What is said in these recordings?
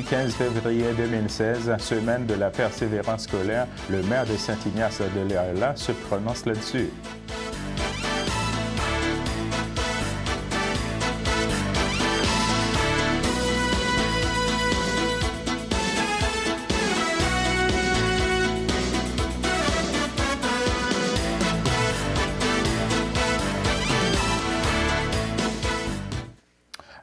Mardi 15 février 2016, semaine de la persévérance scolaire, le maire de Saint-Ignace de Loyola se prononce là-dessus.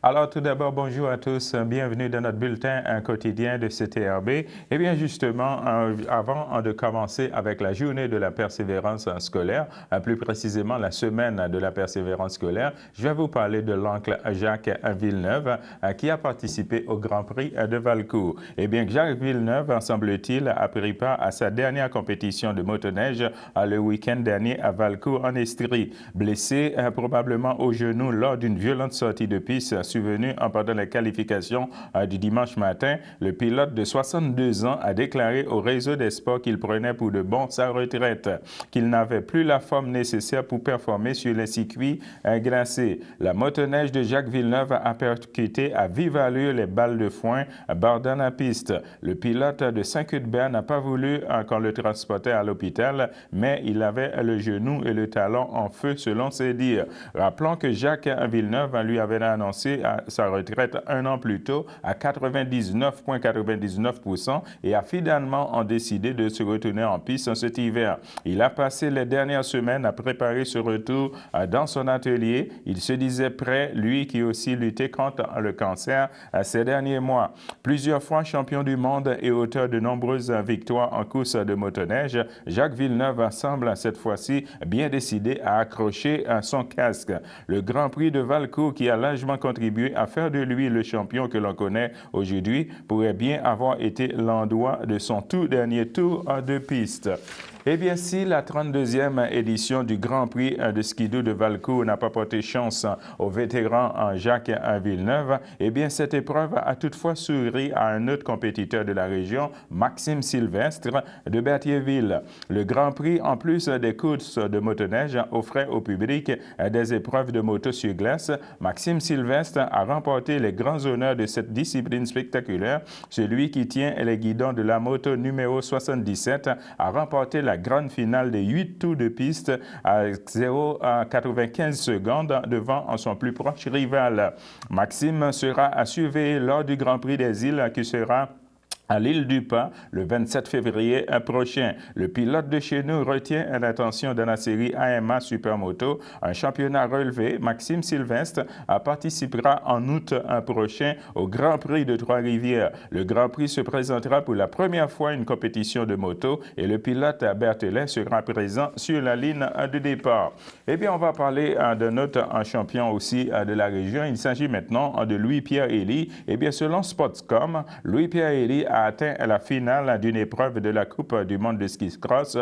Alors tout d'abord, bonjour à tous, bienvenue dans notre bulletin quotidien de CTRB. Et bien justement, avant de commencer avec la journée de la persévérance scolaire, plus précisément la semaine de la persévérance scolaire, je vais vous parler de l'oncle Jacques Villeneuve qui a participé au Grand Prix de Valcourt. Et bien Jacques Villeneuve, semble-t-il, a pris part à sa dernière compétition de motoneige le week-end dernier à Valcourt en Estrie. Blessé probablement au genou lors d'une violente sortie de piste survenu pendant les qualifications du dimanche matin, le pilote de 62 ans a déclaré au réseau des sports qu'il prenait pour de bon sa retraite, qu'il n'avait plus la forme nécessaire pour performer sur les circuits glacés. La motoneige de Jacques Villeneuve a percuté à vive allure les balles de foin bordant la piste. Le pilote de Saint-Cuthbert n'a pas voulu qu'on le transportait à l'hôpital, mais il avait le genou et le talon en feu selon ses dires. Rappelons que Jacques Villeneuve lui avait annoncé sa retraite un an plus tôt à 99,99% et a finalement décidé de se retourner en piste cet hiver. Il a passé les dernières semaines à préparer ce retour dans son atelier. Il se disait prêt, lui qui aussi lutté contre le cancer ces derniers mois. Plusieurs fois champion du monde et auteur de nombreuses victoires en course de motoneige, Jacques Villeneuve semble cette fois-ci bien décidé à accrocher son casque. Le Grand Prix de Valcourt, qui a largement contribué à faire de lui le champion que l'on connaît aujourd'hui, pourrait bien avoir été l'endroit de son tout dernier tour de piste. Eh bien, si la 32e édition du Grand Prix de skidoo de Valcourt n'a pas porté chance au vétéran Jacques Villeneuve, eh bien, cette épreuve a toutefois souri à un autre compétiteur de la région, Maxime Sylvestre de Berthierville. Le Grand Prix, en plus des courses de motoneige, offrait au public des épreuves de moto sur glace. Maxime Sylvestre a remporté les grands honneurs de cette discipline spectaculaire. Celui qui tient les guidons de la moto numéro 77 a remporté la grande finale des 8 tours de piste à 0,95 secondes devant son plus proche rival. Maxime sera à surveiller lors du Grand Prix des Îles qui sera à l'île du Pas le 27 février prochain. Le pilote de chez nous retient l'attention de la série AMA Supermoto, un championnat relevé. Maxime Sylvestre participera en août prochain au Grand Prix de Trois-Rivières. Le Grand Prix se présentera pour la première fois une compétition de moto et le pilote Berthelet sera présent sur la ligne de départ. Eh bien, on va parler d'un autre champion aussi de la région. Il s'agit maintenant de Louis-Pierre Elie. Eh bien, selon Sportscom, Louis-Pierre Elie a atteint la finale d'une épreuve de la Coupe du monde de ski cross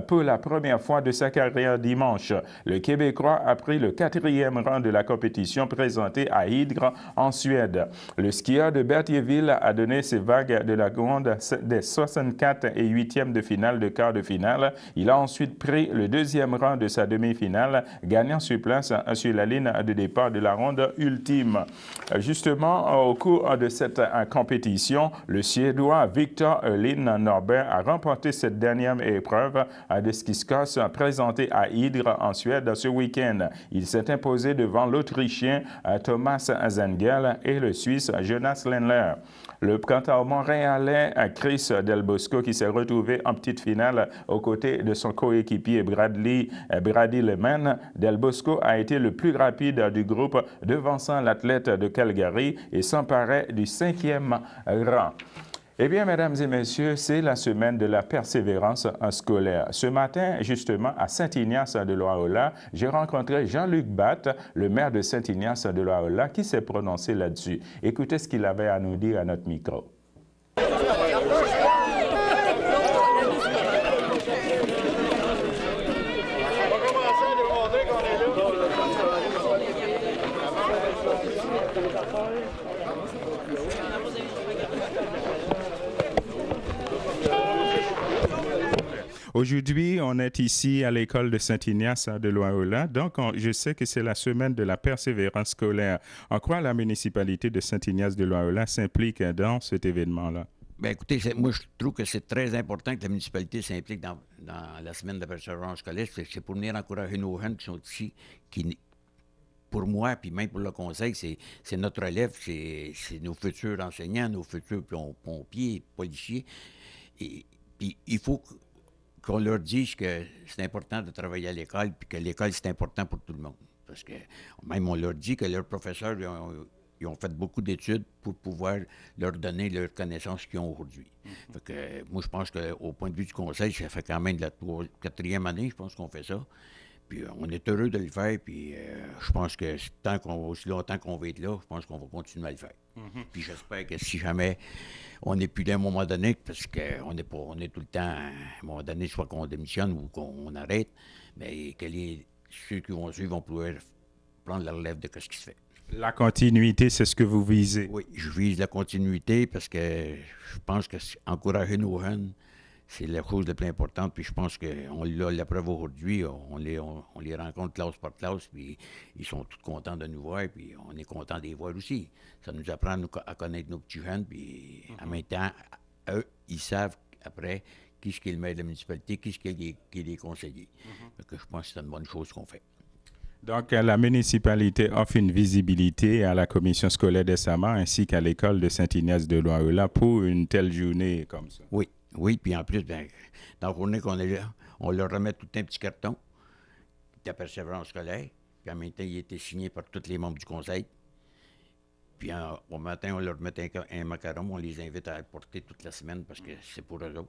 pour la première fois de sa carrière dimanche. Le Québécois a pris le 4e rang de la compétition présentée à Hydre en Suède. Le skieur de Berthierville a donné ses vagues de la ronde des 64 et 8e de finale de quart de finale. Il a ensuite pris le 2e rang de sa demi-finale, gagnant sur place sur la ligne de départ de la ronde ultime. Justement, au cours de cette compétition, le Suédois Victor Lynn Norbert a remporté cette dernière épreuve de ski cross présentée à Hydre en Suède ce week-end. Il s'est imposé devant l'Autrichien Thomas Zengel et le Suisse Jonas Lendler. Quant au Montréalais Chris Del Bosco qui s'est retrouvé en petite finale aux côtés de son coéquipier Brady Lehman, Del Bosco a été le plus rapide du groupe, devançant l'athlète de Calgary et s'emparait du 5e rang. Eh bien, mesdames et messieurs, c'est la semaine de la persévérance scolaire. Ce matin, justement, à Saint-Ignace de Loyola, j'ai rencontré Jean-Luc Batte, le maire de Saint-Ignace de Loyola, qui s'est prononcé là-dessus. Écoutez ce qu'il avait à nous dire à notre micro. Aujourd'hui, on est ici à l'école de Saint-Ignace de Loyola. Donc, je sais que c'est la semaine de la persévérance scolaire. En quoi la municipalité de Saint-Ignace de Loyola s'implique dans cet événement-là? Bien, écoutez, moi, je trouve que c'est très important que la municipalité s'implique dans la semaine de persévérance scolaire. C'est pour venir encourager nos jeunes qui sont ici, qui, pour moi, puis même pour le conseil, c'est notre relève, c'est nos futurs enseignants, nos futurs pompiers, policiers. Et puis, il faut qu'on leur dise que c'est important de travailler à l'école, puis que l'école, c'est important pour tout le monde. Parce que même on leur dit que leurs professeurs, ils ont fait beaucoup d'études pour pouvoir leur donner leurs connaissances qu'ils ont aujourd'hui. Fait que, moi, je pense qu'au point de vue du conseil, ça fait quand même de la quatrième année, je pense qu'on fait ça. Puis on est heureux de le faire, puis je pense que aussi longtemps qu'on va être là, je pense qu'on va continuer à le faire. Puis j'espère que si jamais on n'est plus là à un moment donné, parce qu'on est tout le temps, à un moment donné, soit qu'on démissionne ou qu'on arrête, mais que ceux qui vont suivre vont pouvoir prendre la relève de ce qui se fait. La continuité, c'est ce que vous visez? Oui, je vise la continuité parce que je pense qu'encourager nos jeunes, c'est la chose la plus importante, puis je pense qu'on l'a la preuve aujourd'hui. On les rencontre classe par classe, puis ils sont tous contents de nous voir, puis on est contents de les voir aussi. Ça nous apprend à connaître nos petits jeunes, puis en même temps, eux, ils savent après qui est le maire de la municipalité, qui est les conseillers. Donc, je pense que c'est une bonne chose qu'on fait. Donc, la municipalité offre une visibilité à la commission scolaire des Samas ainsi qu'à l'école de Saint-Ignace de Loyola pour une telle journée comme ça. Oui. Oui, puis en plus, ben, dans la journée qu'on est là, on leur remet tout un petit carton de persévérance scolaire. Puis en même temps, il a été signé par tous les membres du conseil. Puis au matin, on leur met un macaron. On les invite à le porter toute la semaine parce que c'est pour eux autres.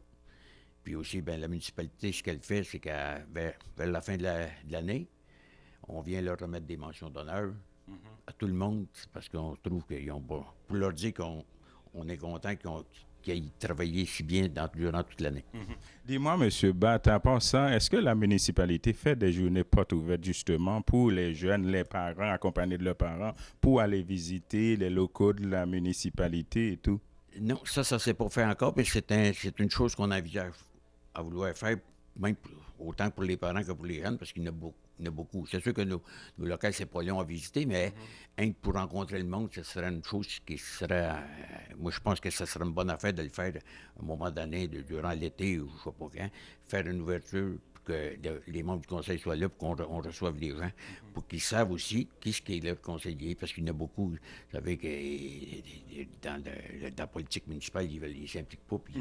Puis aussi, ben, la municipalité, ce qu'elle fait, c'est qu'à vers la fin de l'année, on vient leur remettre des mentions d'honneur à tout le monde parce qu'on trouve qu'ils ont pas. Pour leur dire qu'on est content qu'ils aient travaillé si bien durant toute l'année. Dis-moi, M. Batt, à part ça, est-ce que la municipalité fait des journées portes ouvertes justement pour les jeunes, les parents, accompagnés de leurs parents, pour aller visiter les locaux de la municipalité et tout? Non, ça ne s'est pas fait encore, mais c'est une chose qu'on envisage à vouloir faire, même autant pour les parents que pour les jeunes, parce qu'il y en a beaucoup. C'est sûr que nos locales, c'est pas long à visiter, mais pour rencontrer le monde, ce serait une chose qui serait... moi, je pense que ce serait une bonne affaire de le faire à un moment donné, durant l'été ou je sais pas quand, faire une ouverture pour que les membres du conseil soient là, pour qu'on reçoive les gens, pour qu'ils savent aussi qui est leur conseiller, parce qu'il y en a beaucoup, vous savez, que dans la politique municipale, ils ne s'impliquent pas, puis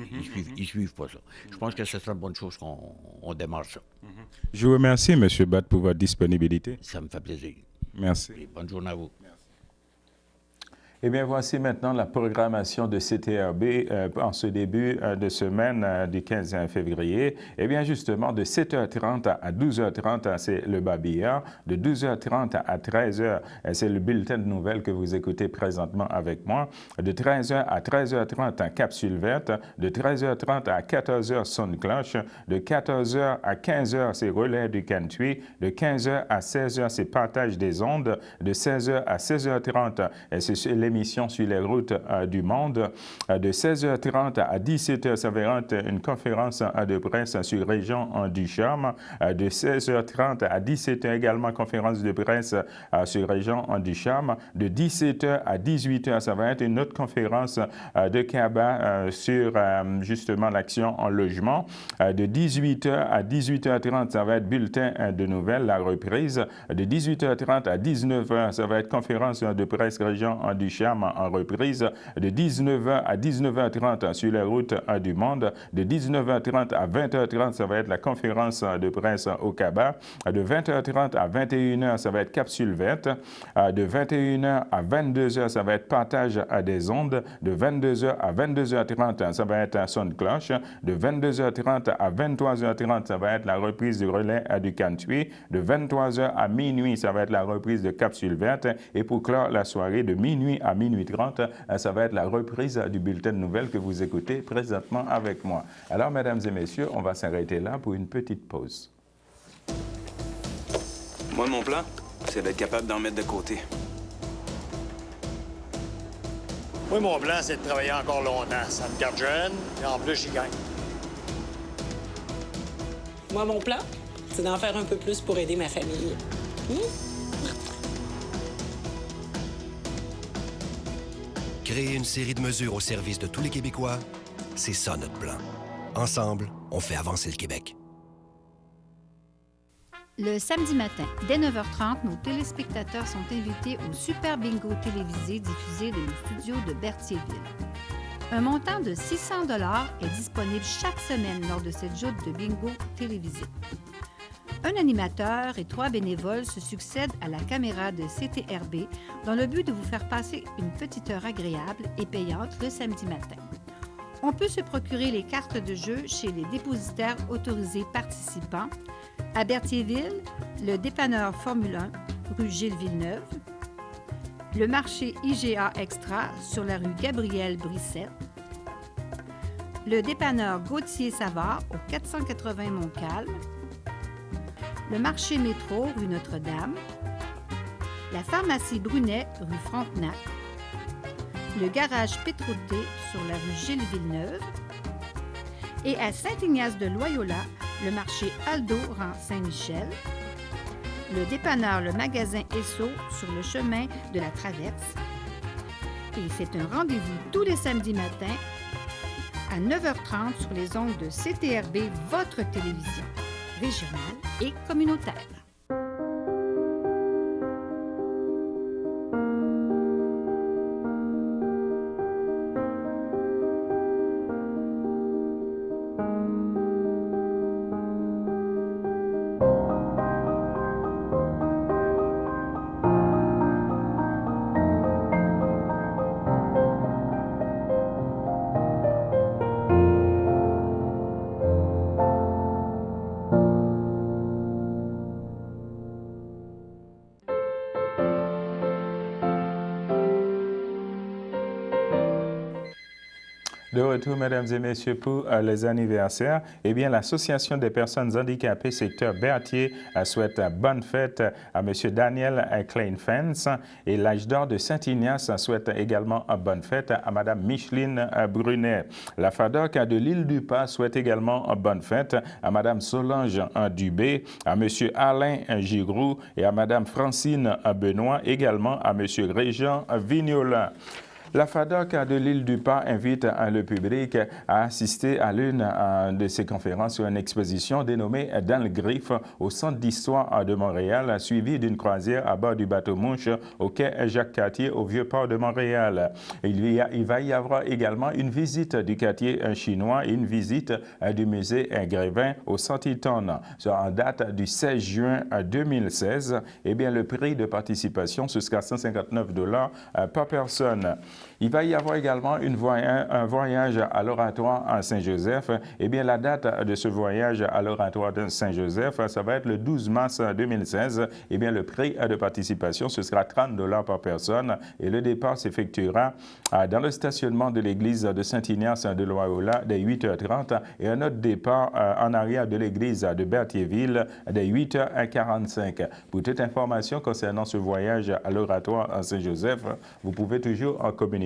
ils suivent pas ça. Je pense que ce serait une bonne chose qu'on démarre ça. Je vous remercie, M. Batt, pour votre disponibilité. Ça me fait plaisir. Merci. Et bonne journée à vous. Eh bien, voici maintenant la programmation de CTRB en ce début de semaine du 15 février. Eh bien, justement, de 7h30 à 12h30, c'est le babillard. De 12h30 à 13h, c'est le bulletin de nouvelles que vous écoutez présentement avec moi. De 13h à 13h30, capsule verte. De 13h30 à 14h, sonne cloche. De 14h à 15h, c'est relais du Cantui. De 15h à 16h, c'est partage des ondes. De 16h à 16h30, c'est l'émission sur les routes du monde. De 16h30 à 17h, ça va être une conférence de presse sur région du Charme. De 16h30 à 17h également, conférence de presse sur région du Charme. De 17h à 18h, ça va être une autre conférence de CABA sur justement l'action en logement. De 18h à 18h30, ça va être bulletin de nouvelles, la reprise. De 18h30 à 19h, ça va être conférence de presse région du Charme en reprise. De 19h à 19h30 sur les routes du monde. De 19h30 à 20h30, ça va être la conférence de presse au CABA. De 20h30 à 21h, ça va être capsule verte. De 21h à 22h, ça va être partage des ondes. De 22h à 22h30, ça va être son cloche. De 22h30 à 23h30, ça va être la reprise du relais du Cantui. De 23h à minuit, ça va être la reprise de capsule verte. Et pour clore la soirée, de minuit à minuit 30, ça va être la reprise du bulletin de nouvelles que vous écoutez présentement avec moi. Alors, mesdames et messieurs, on va s'arrêter là pour une petite pause. Moi, mon plan, c'est d'être capable d'en mettre de côté. Moi, mon plan, c'est de travailler encore longtemps. Ça me garde jeune, et en plus, j'y gagne. Moi, mon plan, c'est d'en faire un peu plus pour aider ma famille. Créer une série de mesures au service de tous les Québécois, c'est ça notre plan. Ensemble, on fait avancer le Québec. Le samedi matin, dès 9h30, nos téléspectateurs sont invités au Super Bingo télévisé diffusé de nos studios de Berthierville. Un montant de 600 $ est disponible chaque semaine lors de cette joute de bingo télévisé. Un animateur et 3 bénévoles se succèdent à la caméra de CTRB dans le but de vous faire passer une petite heure agréable et payante le samedi matin. On peut se procurer les cartes de jeu chez les dépositaires autorisés participants à Berthierville, le dépanneur Formule 1, rue Gilles Villeneuve, le marché IGA Extra sur la rue Gabriel Brissette, le dépanneur Gauthier Savard au 480 Montcalm, le marché Métro rue Notre-Dame, la pharmacie Brunet rue Frontenac, le garage Pétroté sur la rue Gilles Villeneuve et à Saint-Ignace-de-Loyola, le marché Aldo rang Saint-Michel, le dépanneur Le Magasin Esso sur le chemin de la Traverse. Et c'est un rendez-vous tous les samedis matins à 9h30 sur les ondes de CTRB, votre télévision régionale et communautaire. De retour, mesdames et messieurs, pour les anniversaires. Eh bien, l'Association des personnes handicapées secteur Berthier souhaite bonne fête à M. Daniel Kleinfens et l'âge d'or de Saint-Ignace souhaite également bonne fête à Mme Micheline Brunet. La FADOC de l'île du Pas souhaite également bonne fête à Mme Solange Dubé, à M. Alain Giroux et à Mme Francine Benoît, également à M. Régent Vignola. La FADOC de l'île du Pas invite le public à assister à l'une de ces conférences sur une exposition dénommée Dans le Griffe au Centre d'histoire de Montréal, suivie d'une croisière à bord du bateau-mouche au quai Jacques-Cartier au Vieux-Port de Montréal. Il va y avoir également une visite du quartier chinois et une visite du musée Grévin au Centre-Hilton. En date du 16 juin 2016, eh bien, le prix de participation, ce sera 159 $ par personne. Il va y avoir également un voyage à l'Oratoire à Saint-Joseph. Eh bien, la date de ce voyage à l'Oratoire de Saint-Joseph, ça va être le 12 mars 2016. Eh bien, le prix de participation, ce sera 30 $ par personne et le départ s'effectuera dans le stationnement de l'église de Saint-Ignace de Loyola dès 8h30 et un autre départ en arrière de l'église de Berthierville dès 8h45. Pour toute information concernant ce voyage à l'Oratoire à Saint-Joseph, vous pouvez toujours en communiquer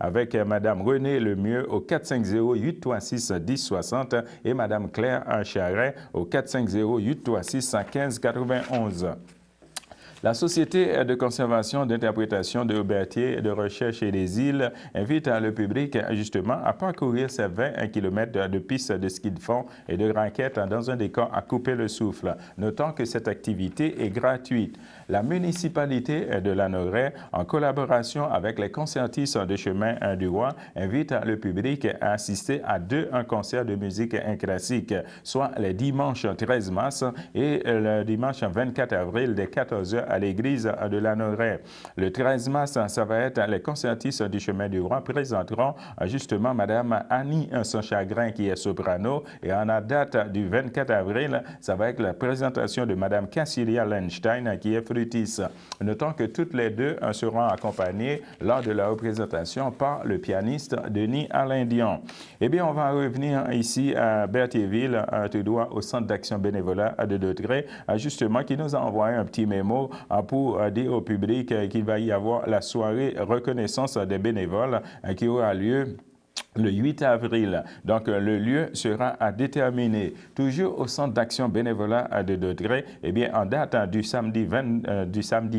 avec Mme Renée Lemieux au 450-836-1060 et Mme Claire Charret au 450-836-1591. La Société de conservation, d'interprétation, de Berthier, de recherche et des îles invite le public justement à parcourir ces 21 km de pistes de ski de fond et de raquettes dans un décor à couper le souffle. Notons que cette activité est gratuite. La municipalité de Lanoraie, en collaboration avec les concertistes de Chemin du Roi, invite le public à assister à un concert de musique classique, soit les dimanches 13 mars et le dimanche 24 avril dès 14h à l'église de Lanoraie. Le 13 mars, ça va être les concertistes du Chemin du Roi présenteront justement Mme Annie Sans-Chagrin qui est soprano et en la date du 24 avril, ça va être la présentation de Mme Cassilia Lenstein qui est flûtiste. Notons que toutes les deux seront accompagnées lors de la représentation par le pianiste Denis Alain-Dion. Eh bien, on va revenir ici à Berthierville, tout droit au Centre d'action bénévolat de Dautrey, justement qui nous a envoyé un petit mémo pour dire au public qu'il va y avoir la soirée reconnaissance des bénévoles qui aura lieu le 8 avril. Donc, le lieu sera à déterminer. Toujours au Centre d'action bénévolat de Daudraye, eh bien, en date du samedi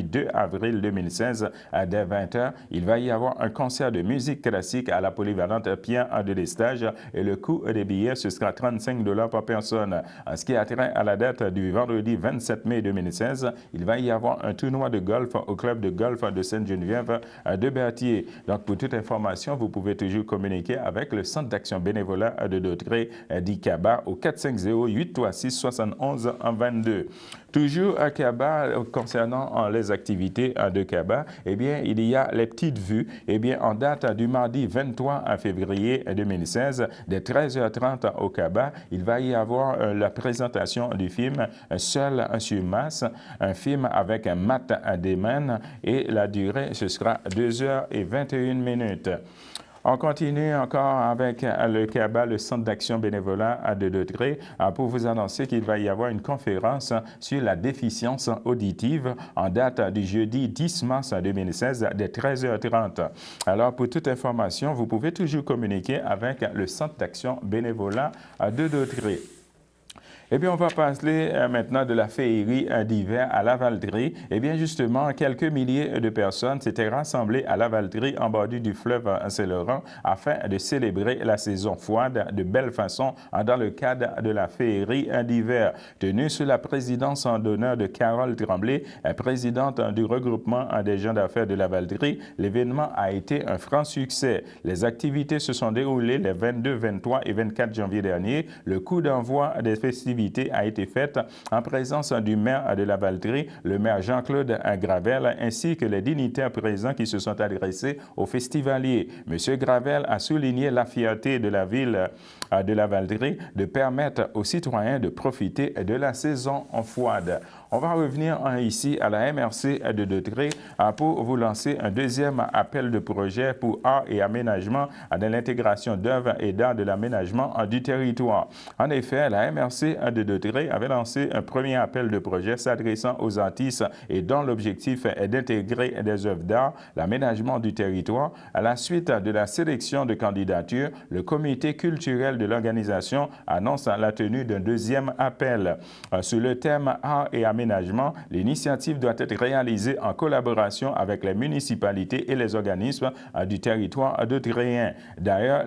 2 avril 2016 dès 20h, il va y avoir un concert de musique classique à la polyvalente Pierre de Lestage et le coût des billets, ce sera 35 $ par personne. En ce qui a trait à la date du vendredi 27 mai 2016, il va y avoir un tournoi de golf au club de golf de Sainte-Geneviève de Berthier. Donc, pour toute information, vous pouvez toujours communiquer avec le Centre d'action bénévolat de Daudraye d'ICABA au 450-836-71-22. Toujours à CABA, concernant les activités de CABA, eh bien, il y a les petites vues. Eh bien, en date du mardi 23 février 2016, dès 13h30 au CABA, il va y avoir la présentation du film Seul sur Mars, un film avec Matt Damon, et la durée, ce sera 2h21. On continue encore avec le CABA, le Centre d'action bénévolat de Daudraye, pour vous annoncer qu'il va y avoir une conférence sur la déficience auditive en date du jeudi 10 mars 2016 dès 13h30. Alors, pour toute information, vous pouvez toujours communiquer avec le Centre d'action bénévolat de Daudraye. Eh bien, on va parler maintenant de la féerie d'hiver à Lavaltrie. Eh bien, justement, quelques milliers de personnes s'étaient rassemblées à Lavaltrie en bordure du fleuve Saint-Laurent afin de célébrer la saison froide de belle façon dans le cadre de la féerie d'hiver. Tenue sous la présidence en d'honneur de Carole Tremblay, présidente du regroupement des gens d'affaires de Lavaltrie, l'événement a été un franc succès. Les activités se sont déroulées les 22, 23 et 24 janvier dernier. Le coup d'envoi des festivités a été faite en présence du maire de Lavaltrie, le maire Jean-Claude Gravel, ainsi que les dignitaires présents qui se sont adressés aux festivaliers. M. Gravel a souligné la fierté de la ville de Lavaltrie de permettre aux citoyens de profiter de la saison froide. On va revenir ici à la MRC de Daudraye pour vous lancer un deuxième appel de projet pour art et aménagement de l'intégration d'œuvres et d'art de l'aménagement du territoire. En effet, la MRC de Daudraye avait lancé un premier appel de projet s'adressant aux artistes et dont l'objectif est d'intégrer des œuvres d'art, l'aménagement du territoire. À la suite de la sélection de candidatures, le comité culturel de l'organisation annonce la tenue d'un deuxième appel. Sur le thème art et aménagement, l'initiative doit être réalisée en collaboration avec les municipalités et les organismes du territoire daudrayen. D'ailleurs,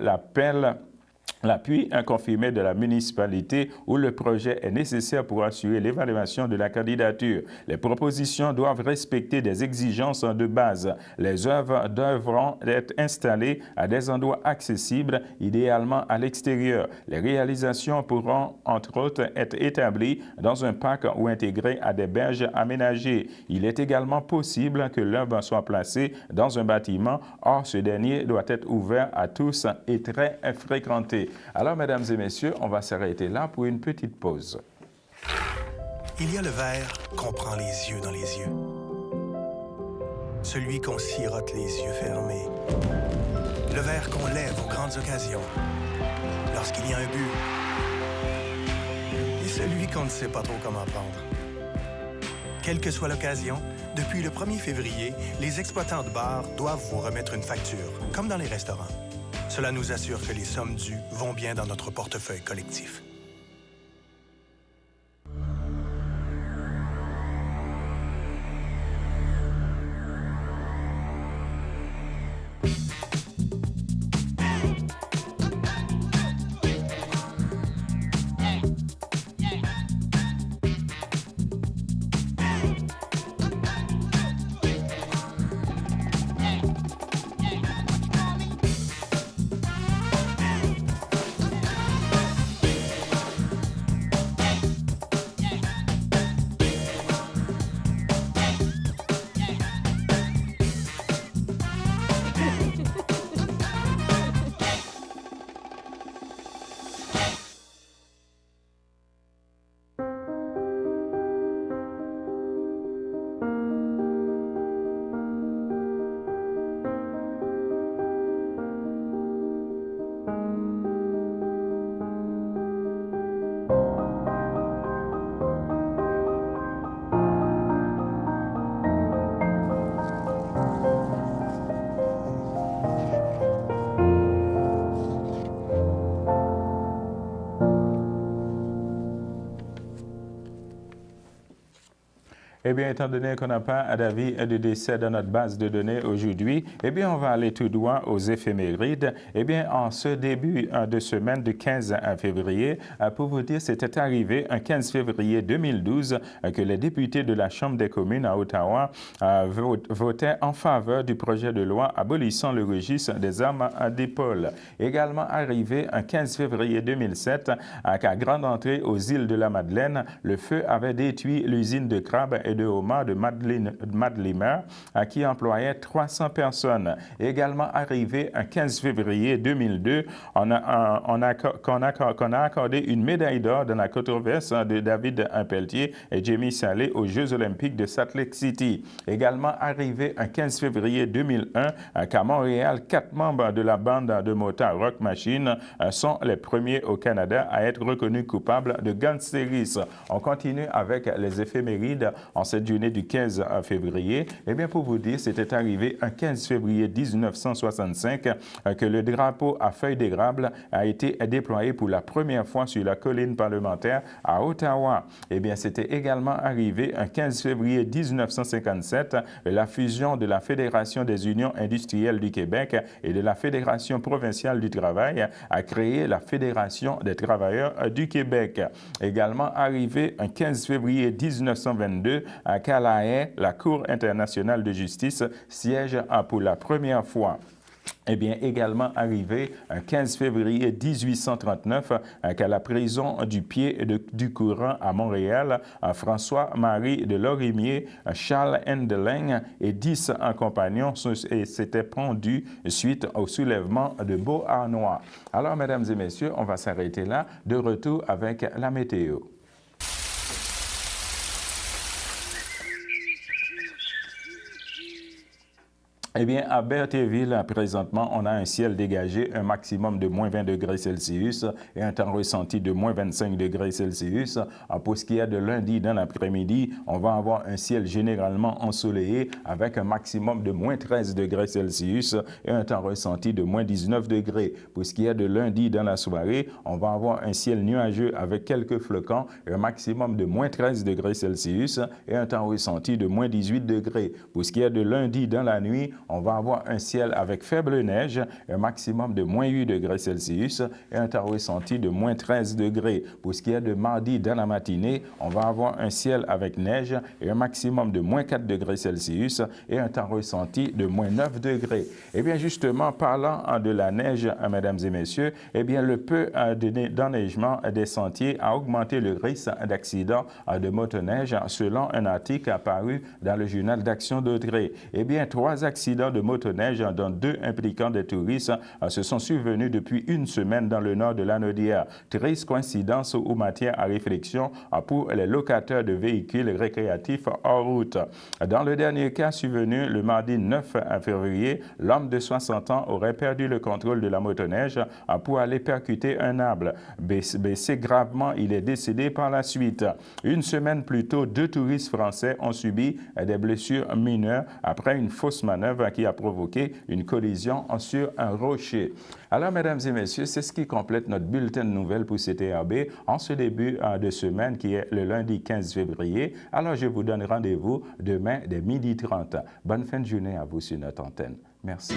l'appui confirmé de la municipalité où le projet est nécessaire pour assurer l'évaluation de la candidature. Les propositions doivent respecter des exigences de base. Les œuvres devront être installées à des endroits accessibles, idéalement à l'extérieur. Les réalisations pourront, entre autres, être établies dans un parc ou intégrées à des berges aménagées. Il est également possible que l'œuvre soit placée dans un bâtiment. Or, ce dernier doit être ouvert à tous et très fréquenté. Alors, mesdames et messieurs, on va s'arrêter là pour une petite pause. Il y a le verre qu'on prend les yeux dans les yeux. Celui qu'on sirote les yeux fermés. Le verre qu'on lève aux grandes occasions. Lorsqu'il y a un but. Et celui qu'on ne sait pas trop comment prendre. Quelle que soit l'occasion, depuis le 1er février, les exploitants de bars doivent vous remettre une facture, comme dans les restaurants. Cela nous assure que les sommes dues vont bien dans notre portefeuille collectif. Eh bien, étant donné qu'on n'a pas d'avis de décès dans notre base de données aujourd'hui, eh bien, on va aller tout droit aux éphémérides. Eh bien, en ce début de semaine du 15 février, pour vous dire, c'était arrivé un 15 février 2012 que les députés de la Chambre des communes à Ottawa votaient en faveur du projet de loi abolissant le registre des armes d'épaule. Également arrivé un 15 février 2007, à grande entrée aux îles de la Madeleine, le feu avait détruit l'usine de crabes et de homards de Madelimer, qui employait 300 personnes. Également arrivé un 15 février 2002, qu'on a accordé une médaille d'or dans la controverse de David Pelletier et Jamie Salé aux Jeux olympiques de Salt Lake City. Également arrivé un 15 février 2001, qu'à Montréal, 4 membres de la bande de motard Rock Machine sont les premiers au Canada à être reconnus coupables de gangsterisme. On continue avec les éphémérides en cette journée du 15 février. Eh bien, pour vous dire, c'était arrivé un 15 février 1965 que le drapeau à feuilles d'érable a été déployé pour la première fois sur la colline parlementaire à Ottawa. Eh bien, c'était également arrivé un 15 février 1957, la fusion de la Fédération des unions industrielles du Québec et de la Fédération provinciale du travail a créé la Fédération des travailleurs du Québec. Également arrivé un 15 février 1922 qu'à La Haye, la Cour internationale de justice siège pour la première fois. Eh bien, également arrivé un 15 février 1839 qu'à la prison du Pied du Courant à Montréal, François-Marie de Lorimier, Charles Endeling et 10 compagnons s'étaient pendus suite au soulèvement de Beauharnois. Alors, mesdames et messieurs, on va s'arrêter là. De retour avec la météo. Eh bien, à Berthierville, présentement, on a un ciel dégagé, un maximum de moins 20 degrés Celsius et un temps ressenti de moins 25 degrés Celsius. Pour ce qui est de lundi dans l'après-midi, on va avoir un ciel généralement ensoleillé avec un maximum de moins 13 degrés Celsius et un temps ressenti de moins 19 degrés. Pour ce qui est de lundi dans la soirée, on va avoir un ciel nuageux avec quelques flocons et un maximum de moins 13 degrés Celsius et un temps ressenti de moins 18 degrés. Pour ce qui est de lundi dans la nuit, on va avoir un ciel avec faible neige, un maximum de moins 8 degrés Celsius et un temps ressenti de moins 13 degrés. Pour ce qui est de mardi dans la matinée, on va avoir un ciel avec neige et un maximum de moins 4 degrés Celsius et un temps ressenti de moins 9 degrés. Eh bien, justement, parlant de la neige, mesdames et messieurs, eh bien, le peu d'enneigement des sentiers a augmenté le risque d'accident de motoneige selon un article apparu dans le journal d'Action d'Autrey. Eh bien, 3 accidents de motoneige, dont 2 impliquant des touristes, se sont survenus depuis une semaine dans le nord de la Naudière. Triste coïncidence ou matière à réflexion pour les locataires de véhicules récréatifs hors route. Dans le dernier cas survenu le mardi 9 février, l'homme de 60 ans aurait perdu le contrôle de la motoneige pour aller percuter un arbre. Blessé gravement, il est décédé par la suite. Une semaine plus tôt, 2 touristes français ont subi des blessures mineures après une fausse manœuvre qui a provoqué une collision sur un rocher. Alors, mesdames et messieurs, c'est ce qui complète notre bulletin de nouvelles pour CTRB en ce début de semaine qui est le lundi 15 février. Alors, je vous donne rendez-vous demain dès 12h30. Bonne fin de journée à vous sur notre antenne. Merci.